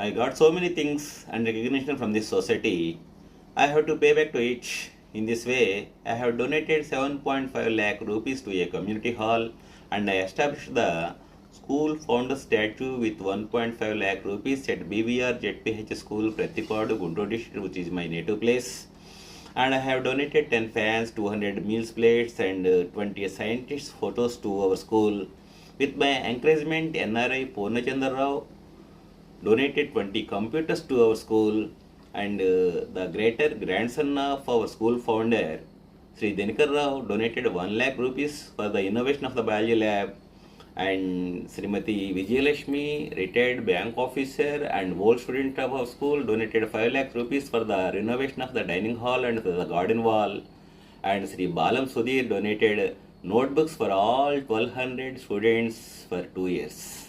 I got so many things and recognition from this society. I have to pay back to it. In this way, I have donated 7.5 lakh rupees to a community hall and I established the school founder statue with 1.5 lakh rupees at BVR ZPH School, Pratipadu, Guntur district, which is my native place. And I have donated 10 fans, 200 meals plates, and 20 scientists' photos to our school. With my encouragement, NRI Purnachandra Rao donated 20 computers to our school, and the greater grandson of our school founder, Sri Dinikar Rao, donated 1 lakh rupees for the innovation of the biology lab, and Srimati Vijayalakshmi, retired bank officer and old student of our school, donated 5 lakh rupees for the renovation of the dining hall and the garden wall, and Sri Balam Sudhir donated notebooks for all 1200 students for 2 years.